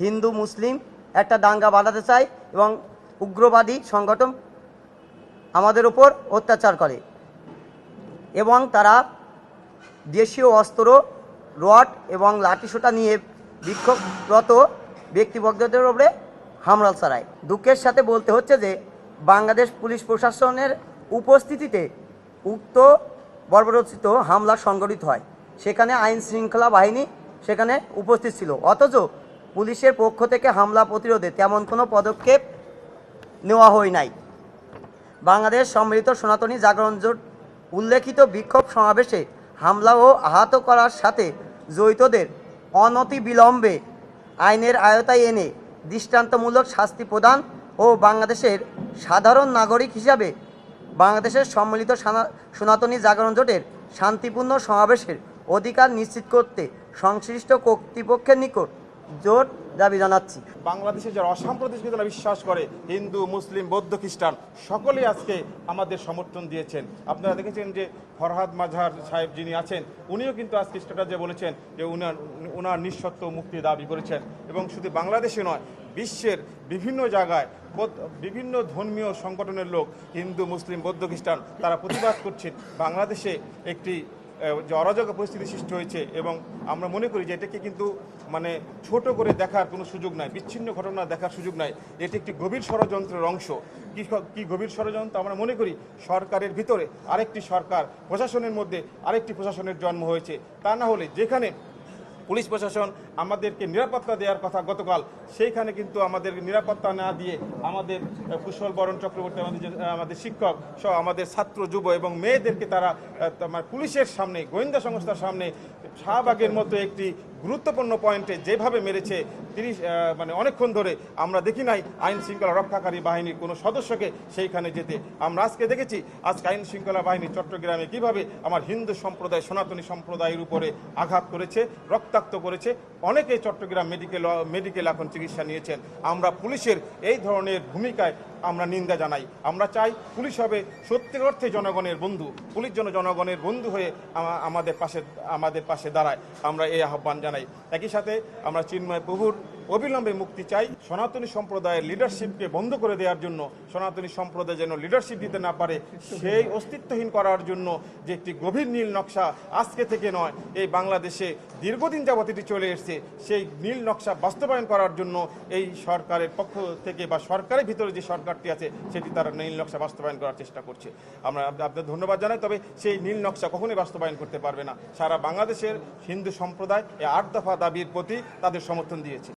হিন্দু মুসলিম একটা দাঙ্গা বাঁধাতে চায় এবং উগ্রবাদী সংগঠন আমাদের উপর অত্যাচার করে এবং তারা দেশীয় অস্ত্র রড এবং লাঠিসোঁটা নিয়ে বিক্ষোভরত ব্যক্তিবর্গদের উপরে হামলা চালায়। দুঃখের সাথে বলতে হচ্ছে যে বাংলাদেশ পুলিশ প্রশাসনের উপস্থিতিতে উক্ত বর্বরোচিত হামলা সংঘটিত হয়। সেখানে আইন শৃঙ্খলা বাহিনী সেখানে উপস্থিত ছিল, অথচ পুলিশের পক্ষ থেকে হামলা প্রতিরোধে তেমন কোনো পদক্ষেপ নেওয়া হয় নাই। বাংলাদেশ সম্মিলিত সনাতনী জাগরণ জোট উল্লেখিত বিক্ষোভ সমাবেশে হামলা ও আহত করার সাথে জড়িতদের অনতিবিলম্বে আইনের আওতায় এনে দৃষ্টান্তমূলক শাস্তি প্রদান ও বাংলাদেশের সাধারণ নাগরিক হিসাবে বাংলাদেশের সম্মিলিত সনাতনী জাগরণ জোটের শান্তিপূর্ণ সমাবেশের অধিকার নিশ্চিত করতে সংশ্লিষ্ট কর্তৃপক্ষের নিকট জোট দাবি জানাচ্ছি। বাংলাদেশে যারা অসাম্প্রদায়িকতা বিশ্বাস করে, হিন্দু মুসলিম বৌদ্ধ খ্রিস্টান সকলেই আজকে আমাদের সমর্থন দিয়েছেন। আপনারা দেখেছেন যে ফরহাদ মাজহার সাহেব যিনি আছেন, উনিও কিন্তু আজকে স্ট্যাটাসে বলেছেন যে উনার নিঃশর্ত মুক্তি দাবি করেছেন। এবং শুধু বাংলাদেশে নয়, বিশ্বের বিভিন্ন জায়গায় বিভিন্ন ধর্মীয় সংগঠনের লোক, হিন্দু মুসলিম বৌদ্ধ খ্রিস্টান, তারা প্রতিবাদ করছেন বাংলাদেশে একটি যে অরাজক পরিস্থিতি সৃষ্টি হয়েছে। এবং আমরা মনে করি যে এটাকে কিন্তু ছোট করে দেখার কোনো সুযোগ নাই, বিচ্ছিন্ন ঘটনা দেখার সুযোগ নাই। এটি একটি গভীর ষড়যন্ত্রের অংশ। কি গভীর ষড়যন্ত্র? আমরা মনে করি সরকারের ভিতরে আরেকটি সরকার, প্রশাসনের মধ্যে আরেকটি প্রশাসনের জন্ম হয়েছে। তা না হলে যেখানে পুলিশ প্রশাসন আমাদেরকে নিরাপত্তা দেওয়ার কথা গতকাল, সেইখানে কিন্তু আমাদের নিরাপত্তা না দিয়ে আমাদের কুশল বরণ চক্রবর্তী আমাদের শিক্ষক সহ আমাদের ছাত্র যুব এবং মেয়েদেরকে তারা পুলিশের সামনে, গোয়েন্দা সংস্থার সামনে শাহবাগের মতো একটি গুরুত্বপূর্ণ পয়েন্টে যেভাবে মেরেছে, অনেকক্ষণ ধরে আমরা দেখি নাই আইন শৃঙ্খলা রক্ষাকারী বাহিনীর কোনো সদস্যকে সেইখানে যেতে। আমরা আজকে দেখেছি আজকে আইন শৃঙ্খলা বাহিনী চট্টগ্রামে কিভাবে আমার হিন্দু সম্প্রদায়, সনাতনী সম্প্রদায়ের উপরে আঘাত করেছে, রক্তাক্ত করেছে। অনেকে চট্টগ্রাম মেডিকেল এখন চিকিৎসা নিয়েছেন। আমরা পুলিশের এই ধরনের ভূমিকায় আমরা নিন্দা জানাই। আমরা চাই পুলিশ হবে সত্যিকার অর্থে জনগণের বন্ধু, পুলিশ যেন জনগণের বন্ধু হয়ে আমাদের পাশে দাঁড়ায়। আমরা এই আহ্বান জানাই। একই সাথে আমরা চিন্ময় প্রভুর অবিলম্বে মুক্তি চাই। সনাতনী সম্প্রদায়ের লিডারশিপকে বন্ধ করে দেওয়ার জন্য, সনাতনী সম্প্রদায় যেন লিডারশিপ দিতে না পারে, সেই অস্তিত্বহীন করার জন্য যে একটি গভীর নীল নকশা আজকে থেকে নয়, এই বাংলাদেশে দীর্ঘদিন যাবত এটি চলে এসেছে, সেই নীল নকশা বাস্তবায়ন করার জন্য এই সরকারের পক্ষ থেকে বা সরকারের ভিতরে যে সরকারটি আছে সেটি তারা নীল নকশা বাস্তবায়ন করার চেষ্টা করছে। আমরা আপনাদের ধন্যবাদ জানাই। তবে সেই নীল নকশা কখনোই বাস্তবায়ন করতে পারবে না। সারা বাংলাদেশের হিন্দু সম্প্রদায় এই 8 দফা দাবির প্রতি তাদের সমর্থন দিয়েছে।